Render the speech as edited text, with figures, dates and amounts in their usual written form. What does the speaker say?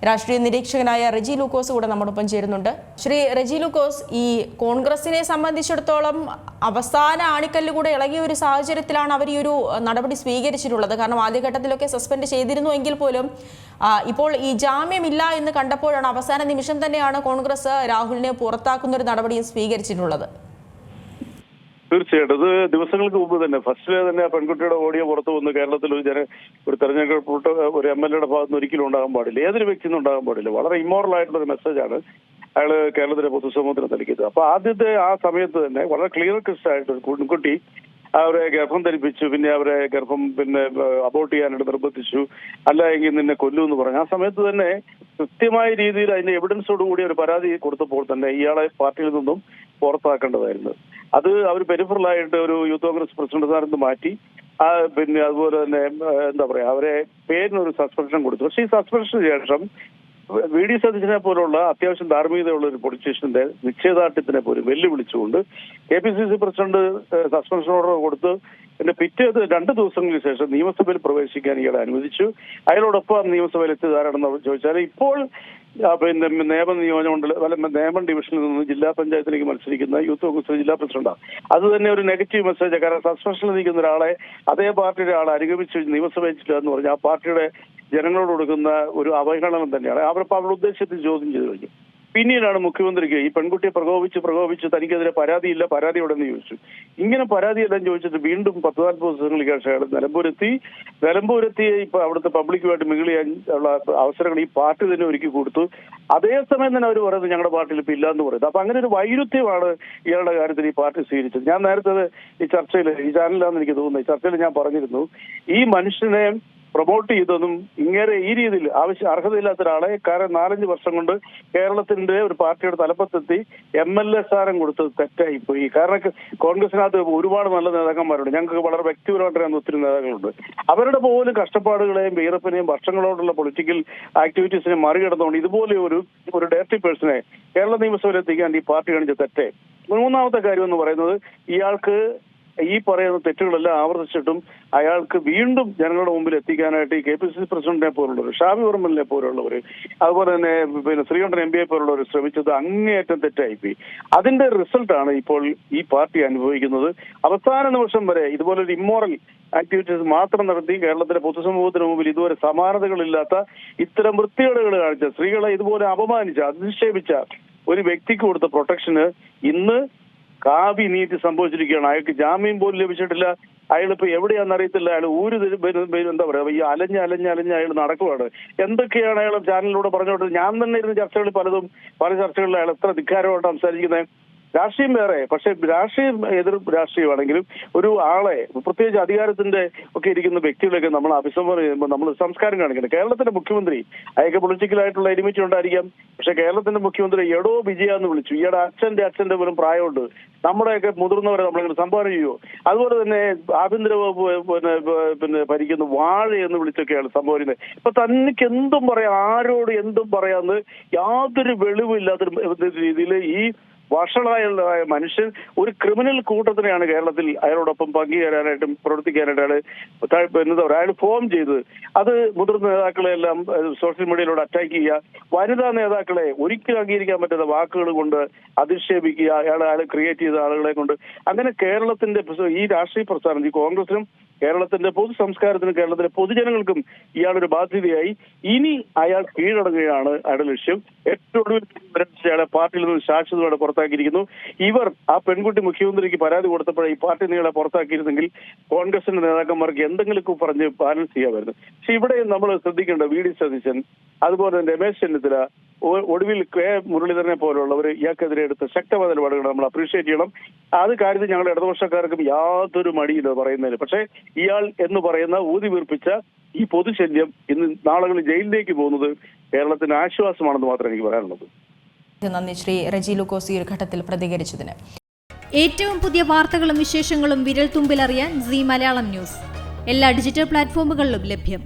രാഷ്ട്രീയ നിരീക്ഷകനായ റെജി ലൂക്കോസ് കൂടെ നമ്മോടൊപ്പം ചേരുന്നുണ്ട്. ശ്രീ റെജി ലൂക്കോസ്, ഈ കോൺഗ്രസിനെ സംബന്ധിച്ചിടത്തോളം അവസാന ആണിക്കല്ല് കൂടെ ഇളകിയ ഒരു സാഹചര്യത്തിലാണ് അവർ ഈ ഒരു നടപടി സ്വീകരിച്ചിട്ടുള്ളത്. കാരണം ആദ്യഘട്ടത്തിലൊക്കെ സസ്പെൻഡ് ചെയ്തിരുന്നു എങ്കിൽ പോലും ഇപ്പോൾ ഈ ജാമ്യമില്ല എന്ന് കണ്ടപ്പോഴാണ് അവസാന നിമിഷം തന്നെയാണ് കോൺഗ്രസ് രാഹുലിനെ പുറത്താക്കുന്ന ഒരു നടപടിയും സ്വീകരിച്ചിട്ടുള്ളത്. തീർച്ചയായിട്ടും അത് ദിവസങ്ങൾക്ക് മുമ്പ് തന്നെ ഫസ്റ്റിലെ തന്നെ ആ പെൺകുട്ടിയുടെ ഓഡിയോ പുറത്തു വന്ന് കേരളത്തിൽ ഒരു തെരഞ്ഞെടുപ്പ് ഒരു MLA യുടെ ഭാഗത്ത് നിന്ന് ഒരിക്കലും ഉണ്ടാകാൻ പാടില്ല, ഏതൊരു വ്യക്തിയും ഉണ്ടാകാൻ പാടില്ല. വളരെ ഇമ്മോറൽ ആയിട്ടുള്ള ഒരു മെസ്സേജാണ് അയാൾ കേരളത്തിലെ പൊതുസമൂഹത്തിന് നൽകിയത്. അപ്പൊ ആദ്യത്തെ ആ സമയത്ത് തന്നെ വളരെ ക്ലിയർ കട്ട് ആയിട്ട് ഒരു പെൺകുട്ടി അവരെ ഗർഭം ധരിപ്പിച്ചു, പിന്നെ അവരെ ഗർഭം അബോർട്ട് ചെയ്യാനായിട്ട് നിർബന്ധിച്ചു, അല്ല എങ്കിൽ നിന്നെ കൊല്ലുമെന്ന് പറഞ്ഞു. ആ സമയത്ത് തന്നെ കൃത്യമായ രീതിയിൽ അതിന്റെ എവിഡൻസോടുകൂടി ഒരു പരാതി കൊടുത്തപ്പോൾ തന്നെ ഇയാളെ പാർട്ടിയിൽ നിന്നും പുറത്താക്കേണ്ടതായിരുന്നു. അത് അവർ പെരിഫറലായിട്ട് ഒരു യൂത്ത് കോൺഗ്രസ് പ്രസിഡന്റ് സ്ഥാനത്ത് മാറ്റി പിന്നെ അതുപോലെ തന്നെ എന്താ പറയാ അവരെ പേരിനൊരു സസ്പെൻഷൻ കൊടുത്തു. പക്ഷേ ഈ സസ്പെൻഷന് ശേഷം VD സതീശനെ പോലുള്ള അത്യാവശ്യം ധാർമ്മികതയുള്ള ഒരു പൊളിറ്റീഷ്യന്റെ നിശ്ചയദാർഢ്യത്തിനെ പോലും വെല്ലുവിളിച്ചുകൊണ്ട് KPCC പ്രസിഡന്റ് സസ്പെൻഷൻ ഓർഡർ കൊടുത്ത് പിന്നെ പിറ്റേ 2 ദിവസങ്ങൾക്ക് ശേഷം നിയമസഭയിൽ പ്രവേശിക്കാൻ ഇയാളെ അനുവദിച്ചു. അയാളോടൊപ്പം നിയമസഭയിൽ എത്തിയതാരാണെന്ന് ചോദിച്ചാൽ ഇപ്പോൾ പിന്നെ നേമം ഡിവിഷനിൽ നിന്ന് ജില്ലാ പഞ്ചായത്തിലേക്ക് മത്സരിക്കുന്ന യൂത്ത് കോൺഗ്രസ് ജില്ലാ പ്രസിഡന്റാണ്. അത് തന്നെ ഒരു നെഗറ്റീവ് മെസ്സേജ്. കാരണം സസ്പെൻഷനിൽ നിൽക്കുന്ന ഒരാളെ അതേ പാർട്ടിയുടെ ആളെ അനുഗമിച്ച് നിയമസഭയിൽ എന്ന് പറഞ്ഞാൽ ആ പാർട്ടിയുടെ ജനങ്ങളോട് കൊടുക്കുന്ന ഒരു അവഹേളനം തന്നെയാണ്. അവരുടെ ഉദ്ദേശത്തിൽ ചോദ്യം ചെയ്തു കഴിഞ്ഞു. പിന്നീടാണ് മുഖ്യമന്ത്രിക്ക് ഈ പെൺകുട്ടിയെ പ്രകോപിച്ച് തനിക്കെതിരെ പരാതിയില്ല, പരാതി ഉടനെ ചോദിച്ചു. ഇങ്ങനെ പരാതിയെല്ലാം ചോദിച്ചിട്ട് വീണ്ടും 10-40 ദിവസങ്ങൾക്ക് ശേഷം അയാൾ നിലമ്പൂരെത്തി ഇപ്പൊ അവിടുത്തെ പബ്ലിക്കുമായിട്ട് മിങ്കിൾ ചെയ്യാൻ ഉള്ള അവസരങ്ങൾ ഈ പാർട്ടി തന്നെ ഒരുക്കി കൊടുത്തു. അതേസമയം തന്നെ അവർ പറയുന്നത് ഞങ്ങളുടെ പാർട്ടിയിൽ ഇപ്പൊ ഇല്ലാന്ന് പറയുന്നത്. അപ്പൊ അങ്ങനെ ഒരു വൈരുദ്ധ്യമാണ് ഇയാളുടെ കാര്യത്തിൽ ഈ പാർട്ടി സ്വീകരിച്ചത്. ഞാൻ നേരത്തെ ഈ ചാനലിലാണെന്ന് എനിക്ക് തോന്നുന്നത്, ഈ ചർച്ചയിൽ ഞാൻ പറഞ്ഞിരുന്നു, ഈ മനുഷ്യനെ പ്രൊമോട്ട് ചെയ്തതും ഇങ്ങനെ ഈ രീതിയിൽ അർഹതയില്ലാത്ത ഒരാളെ കാരണം 4-5 വർഷം കൊണ്ട് കേരളത്തിന്റെ ഒരു പാർട്ടിയുടെ തലപ്പത്തെത്തി MLA സ്ഥാനം കൊടുത്തത് തെറ്റായി പോയി. കാരണം കോൺഗ്രസിനകത്ത് ഒരുപാട് നല്ല നേതാക്കന്മാരുണ്ട്, ഞങ്ങൾക്ക് വളരെ വ്യക്തിപരമായിട്ട് ഒത്തിരി നേതാക്കളുണ്ട്. അവരുടെ പോലും കഷ്ടപ്പാടുകളെയും വീറപ്പിനെയും വർഷങ്ങളോടുള്ള പൊളിറ്റിക്കൽ ആക്ടിവിറ്റീസിനെ മറികടന്നുകൊണ്ട് ഇതുപോലെ ഒരു ഡയറക്ടീവ് പേഴ്സണെ കേരള നിയമസഭയിൽ എത്തിക്കാൻ ഈ പാർട്ടി കാണിച്ച തെറ്റേ. 3ാമത്തെ കാര്യം എന്ന് പറയുന്നത്, ഇയാൾക്ക് ഈ പറയുന്ന തെറ്റുകളെല്ലാം ആവർത്തിച്ചിട്ടും അയാൾക്ക് വീണ്ടും ജനങ്ങളുടെ മുമ്പിൽ എത്തിക്കാനായിട്ട് ഈ KPCC പ്രസിഡന്റിനെ പോലുള്ളവർ, ഷാബി വർമ്മലിനെ പോലുള്ളവർ, അതുപോലെ തന്നെ പിന്നെ ശ്രീകണ്ഠൻ MPയെ പോലുള്ളവർ ശ്രമിച്ചത് അങ്ങേയറ്റം തെറ്റായിപ്പോയി. അതിന്റെ റിസൾട്ടാണ് ഇപ്പോൾ ഈ പാർട്ടി അനുഭവിക്കുന്നത്. അവസാന നിമിഷം വരെ ഇതുപോലൊരു ഇമ്മോറൽ ആക്ടിവിറ്റീസ് മാത്രം നടത്തി കേരളത്തിലെ പൊതുസമൂഹത്തിന് മുമ്പിൽ ഇതുവരെ സമാനതകളില്ലാത്ത ഇത്തരം വൃത്തികേടുകൾ കാണിച്ച, സ്ത്രീകളെ ഇതുപോലെ അപമാനിച്ച, അധിക്ഷേപിച്ച ഒരു വ്യക്തിക്ക് കൊടുത്ത പ്രൊട്ടക്ഷന് ഇന്ന് കാവി നീതി സംഭവിച്ചിരിക്കുകയാണ്. അയാൾക്ക് ജാമ്യം പോലും ലഭിച്ചിട്ടില്ല. അയാളിപ്പോ എവിടെയാണെന്ന് അറിയത്തില്ല. അയാൾ എന്താ പറയാ ഈ അലഞ്ഞ് അയാൾ നടക്കുവാണ്. എന്തൊക്കെയാണ് അയാൾ ചാനലിലൂടെ പറഞ്ഞോട്ട് ഞാൻ തന്നെ ഇരുന്ന് ചർച്ചകളിൽ പല ചർച്ചകളിൽ അയാൾ എത്ര ധിക്കാരമായിട്ട് സംസാരിക്കുന്നത്. രാഷ്ട്രീയം വേറെ, പക്ഷെ രാഷ്ട്രീയം എതിർ രാഷ്ട്രീയമാണെങ്കിലും ഒരു ആളെ പ്രത്യേകിച്ച് അധികാരത്തിന്റെ ഒക്കെ ഇരിക്കുന്ന വ്യക്തികളൊക്കെ നമ്മൾ അഭിസംബോധന ചെയ്യുമ്പോൾ നമ്മൾ സംസ്കാരം കാണിക്കണം. കേരളത്തിന്റെ മുഖ്യമന്ത്രി അയാൾക്ക് പൊളിറ്റിക്കലായിട്ടുള്ള എലിമിറ്റി ഉണ്ടായിരിക്കാം, പക്ഷെ കേരളത്തിന്റെ മുഖ്യമന്ത്രി എടോ വിജയ എന്ന് വിളിച്ചു. ഇയാളുടെ അച്ഛന്റെ പോലും പ്രായമുണ്ട്. നമ്മുടെയൊക്കെ മുതിർന്നവരെ നമ്മളിങ്ങനെ സംഭാവന ചെയ്യുമോ? അതുപോലെ തന്നെ ആഭ്യന്തര വകുപ്പ് പിന്നെ ഭരിക്കുന്ന വാഴ എന്ന് വിളിച്ചൊക്കെയാണ് സംഭവിക്കുന്നത്. ഇപ്പൊ തനിക്ക് എന്തും പറയാം, ആരോട് എന്തും പറയാന്ന് യാതൊരു വെളിവില്ലാത്ത രീതിയിൽ ഈ വഷളായ മനുഷ്യൻ ഒരു ക്രിമിനൽ കൂട്ടത്തിനെയാണ് കേരളത്തിൽ അയാളോടൊപ്പം പങ്കുചേരാനായിട്ടും പ്രവർത്തിക്കാനായിട്ട് അയാൾ ഫോം ചെയ്ത് അത് മുതിർന്ന നേതാക്കളെ എല്ലാം സോഷ്യൽ മീഡിയയിലൂടെ അറ്റാക്ക് ചെയ്യുക, വനിതാ നേതാക്കളെ ഒരിക്കലും അംഗീകരിക്കാൻ പറ്റാത്ത വാക്കുകൾ കൊണ്ട് അധിക്ഷേപിക്കുക, അയാൾ ക്രിയേറ്റ് ചെയ്ത ആളുകളെ കൊണ്ട്. അങ്ങനെ കേരളത്തിന്റെ ഈ രാഷ്ട്രീയ പ്രസ്ഥാനം, ഈ കോൺഗ്രസിനും കേരളത്തിന്റെ പൊതു സംസ്കാരത്തിനും കേരളത്തിലെ പൊതുജനങ്ങൾക്കും ഇയാളൊരു ബാധ്യതയായി. ഇനി അയാൾ കീഴടങ്ങുകയാണ് അയാളുടെ ലക്ഷ്യം. ഏറ്റവും ഒടുവിൽ അയാളെ പാർട്ടിയിൽ നിന്ന് ശാശ്വതമായിട്ട് പുറത്താക്കിയിരിക്കുന്നു. ഇവർ ആ പെൺകുട്ടി മുഖ്യമന്ത്രിക്ക് പരാതി കൊടുത്തപ്പോഴേ ഈ പാർട്ടി നീളെ പുറത്താക്കിയിരുന്നെങ്കിൽ കോൺഗ്രസിന്റെ നേതാക്കന്മാർക്ക് എന്തെങ്കിലുമൊക്കെ പറഞ്ഞ് ബാലൻസ് ചെയ്യാമായിരുന്നു. പക്ഷെ ഇവിടെ നമ്മൾ ശ്രദ്ധിക്കേണ്ട VD സതീശൻ, അതുപോലെ തന്നെ രമേശ് ചെന്നിത്തല, ഒടുവിൽ K മുരളീധരനെ പോലുള്ളവർ ഇയാൾക്കെതിരെ എടുത്ത ശക്തമായ നിലപാടുകൾ നമ്മൾ അപ്രീഷിയേറ്റ് ചെയ്യണം. അത് കാര്യത്തിൽ ഞങ്ങളുടെ ഇടതുപക്ഷക്കാർക്കും യാതൊരു മടിയില്ല പറയുന്നതിന്. പക്ഷേ ഇയാൾ എന്ന് പറയുന്ന ഊതി വീർപ്പിച്ച ഈ പൊതുശല്യം ഇന്ന് നാളുകളിൽ ജയിലിലേക്ക് പോകുന്നത് കേരളത്തിന് ആശ്വാസമാണെന്ന് മാത്രമേ എനിക്ക് പറയാനുള്ളത്. നന്ദി ശ്രീ റെജി ലൂക്കോസ് ഈ ഒരു ഘട്ടത്തിൽ പ്രതികരിച്ചതിന്. ഏറ്റവും പുതിയ വാർത്തകളും വിശേഷങ്ങളും വിരൽ തുമ്പിലറിയാൻ Zee മലയാളം ന്യൂസ് എല്ലാ ഡിജിറ്റൽ പ്ലാറ്റ്ഫോമുകളിലും ലഭ്യം.